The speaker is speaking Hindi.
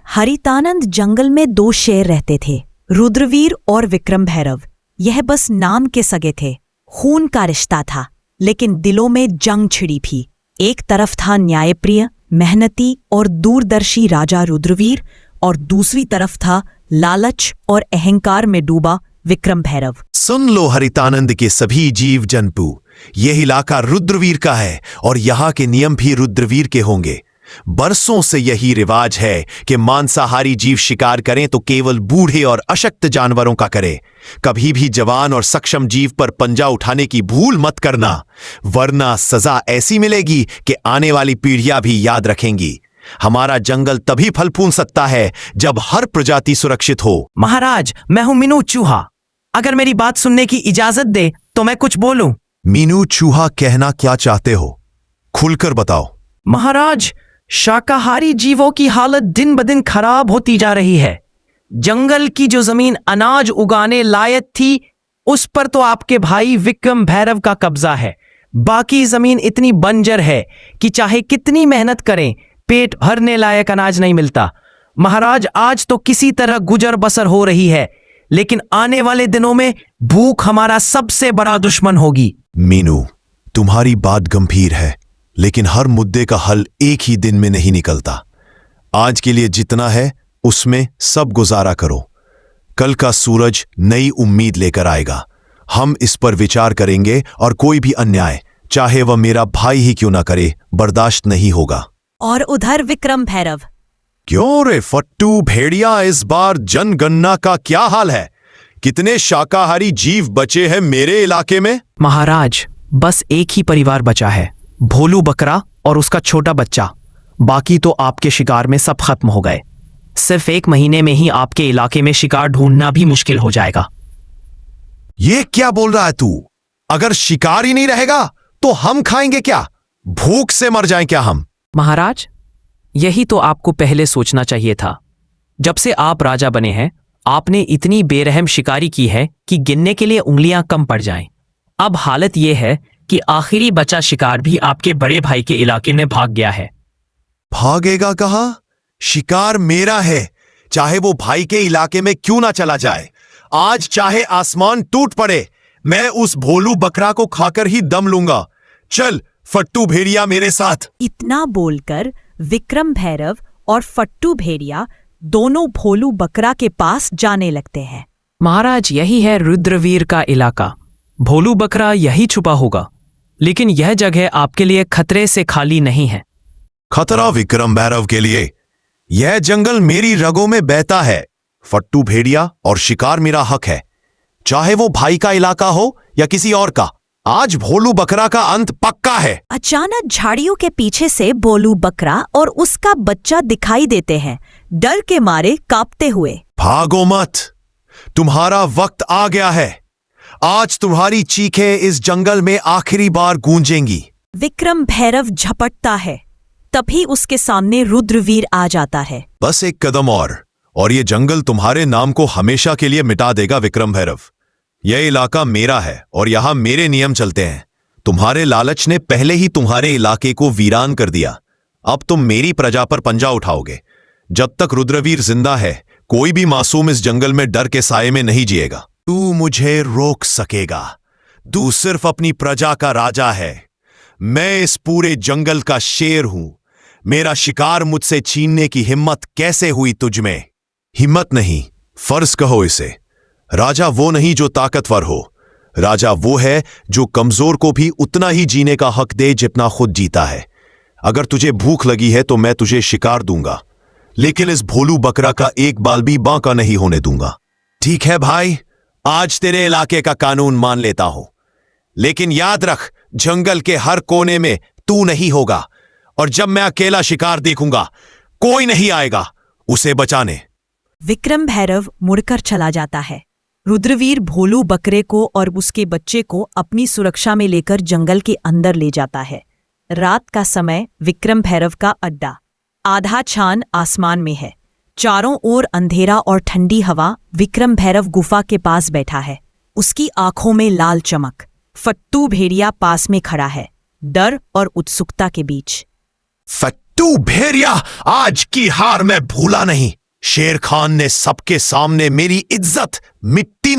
हरितानंद जंगल में दो शेर रहते थे, रुद्रवीर और विक्रम भैरव। यह बस नाम के सगे थे, खून का रिश्ता था, लेकिन दिलों में जंग छिड़ी थी। एक तरफ था न्यायप्रिय, मेहनती और दूरदर्शी राजा रुद्रवीर, और दूसरी तरफ था लालच और अहंकार में डूबा विक्रम भैरव। सुन लो हरितानंद के सभी जीव जंतु, यह इलाका रुद्रवीर का है और यहाँ के नियम भी रुद्रवीर के होंगे। बरसों से यही रिवाज है कि मांसाहारी जीव शिकार करें तो केवल बूढ़े और अशक्त जानवरों का करें। कभी भी जवान और सक्षम जीव पर पंजा उठाने की भूल मत करना, वरना सजा ऐसी मिलेगी कि आने वाली पीढ़ियां भी याद रखेंगी। हमारा जंगल तभी फल फूल सकता है जब हर प्रजाति सुरक्षित हो। महाराज, मैं हूं मीनू चूहा। अगर मेरी बात सुनने की इजाजत दे तो मैं कुछ बोलूं। मीनू चूहा, कहना क्या चाहते हो, खुलकर बताओ। महाराज, शाकाहारी जीवों की हालत दिन ब दिन खराब होती जा रही है। जंगल की जो जमीन अनाज उगाने लायक थी, उस पर तो आपके भाई विक्रम भैरव का कब्जा है। बाकी जमीन इतनी बंजर है कि चाहे कितनी मेहनत करें, पेट भरने लायक अनाज नहीं मिलता। महाराज, आज तो किसी तरह गुजर बसर हो रही है, लेकिन आने वाले दिनों में भूख हमारा सबसे बड़ा दुश्मन होगी। मीनू, तुम्हारी बात गंभीर है, लेकिन हर मुद्दे का हल एक ही दिन में नहीं निकलता। आज के लिए जितना है उसमें सब गुजारा करो। कल का सूरज नई उम्मीद लेकर आएगा। हम इस पर विचार करेंगे और कोई भी अन्याय, चाहे वह मेरा भाई ही क्यों ना करे, बर्दाश्त नहीं होगा। और उधर विक्रम भैरव। क्यों रे फट्टू भेड़िया, इस बार जनगणना का क्या हाल है? कितने शाकाहारी जीव बचे हैं मेरे इलाके में? महाराज, बस एक ही परिवार बचा है, भोलू बकरा और उसका छोटा बच्चा। बाकी तो आपके शिकार में सब खत्म हो गए। सिर्फ 1 महीने में ही आपके इलाके में शिकार ढूंढना भी मुश्किल हो जाएगा। ये क्या बोल रहा है तू? अगर शिकार ही नहीं रहेगा तो हम खाएंगे क्या? भूख से मर जाएं क्या हम? महाराज, यही तो आपको पहले सोचना चाहिए था। जब से आप राजा बने हैं, आपने इतनी बेरहम शिकारी की है कि गिनने के लिए उंगलियां कम पड़ जाएं। अब हालत यह है कि आखिरी बचा शिकार भी आपके बड़े भाई के इलाके में भाग गया है। भागेगा कहाँ? शिकार मेरा है, चाहे वो भाई के इलाके में क्यों ना चला जाए। आज चाहे आसमान टूट पड़े, मैं उस भोलू बकरा को खाकर ही दम लूंगा। चल फट्टू भेड़िया, मेरे साथ। इतना बोलकर विक्रम भैरव और फट्टू भेड़िया दोनों भोलू बकरा के पास जाने लगते हैं। महाराज, यही है रुद्रवीर का इलाका। भोलू बकरा यही छुपा होगा, लेकिन यह जगह आपके लिए खतरे से खाली नहीं है। खतरा विक्रम भैरव के लिए? यह जंगल मेरी रगों में बहता है। फट्टू भेड़िया और शिकार मेरा हक है, चाहे वो भाई का इलाका हो या किसी और का। आज भोलू बकरा का अंत पक्का है। अचानक झाड़ियों के पीछे से भोलू बकरा और उसका बच्चा दिखाई देते हैं, डर के मारे कांपते हुए। भागो मत, तुम्हारा वक्त आ गया है। आज तुम्हारी चीखें इस जंगल में आखिरी बार गूंजेंगी। विक्रम भैरव झपटता है, तभी उसके सामने रुद्रवीर आ जाता है। बस एक कदम और ये जंगल तुम्हारे नाम को हमेशा के लिए मिटा देगा विक्रम भैरव। यह इलाका मेरा है और यहां मेरे नियम चलते हैं। तुम्हारे लालच ने पहले ही तुम्हारे इलाके को वीरान कर दिया। अब तुम मेरी प्रजा पर पंजा उठाओगे। जब तक रुद्रवीर जिंदा है, कोई भी मासूम इस जंगल में डर के साये में नहीं जिएगा। तू मुझे रोक सकेगा? तू सिर्फ अपनी प्रजा का राजा है। मैं इस पूरे जंगल का शेर हूं। मेरा शिकार मुझसे छीनने की हिम्मत कैसे हुई तुझ में? हिम्मत नहीं, फर्ज कहो इसे। राजा वो नहीं जो ताकतवर हो, राजा वो है जो कमजोर को भी उतना ही जीने का हक दे जितना खुद जीता है। अगर तुझे भूख लगी है तो मैं तुझे शिकार दूंगा, लेकिन इस भोलू बकरा का एक बाल भी बांका नहीं होने दूंगा। ठीक है भाई, आज तेरे इलाके का कानून मान लेता हूं, लेकिन याद रख, जंगल के हर कोने में तू नहीं होगा, और जब मैं अकेला शिकार देखूंगा, कोई नहीं आएगा उसे बचाने। विक्रम भैरव मुड़कर चला जाता है। रुद्रवीर भोलू बकरे को और उसके बच्चे को अपनी सुरक्षा में लेकर जंगल के अंदर ले जाता है। रात का समय विक्रम भैरव का अड्डा। आधा चांद आसमान में है, चारों ओर अंधेरा और ठंडी हवा। विक्रम भैरव गुफा के पास बैठा है, उसकी आंखों में लाल चमक। फट्टू भेड़िया पास में खड़ा है, डर और उत्सुकता के बीच। तू भेड़िया, आज की हार मैं भूला नहीं। शेर खान ने सबके सामने मेरी इज्जत मिट्टी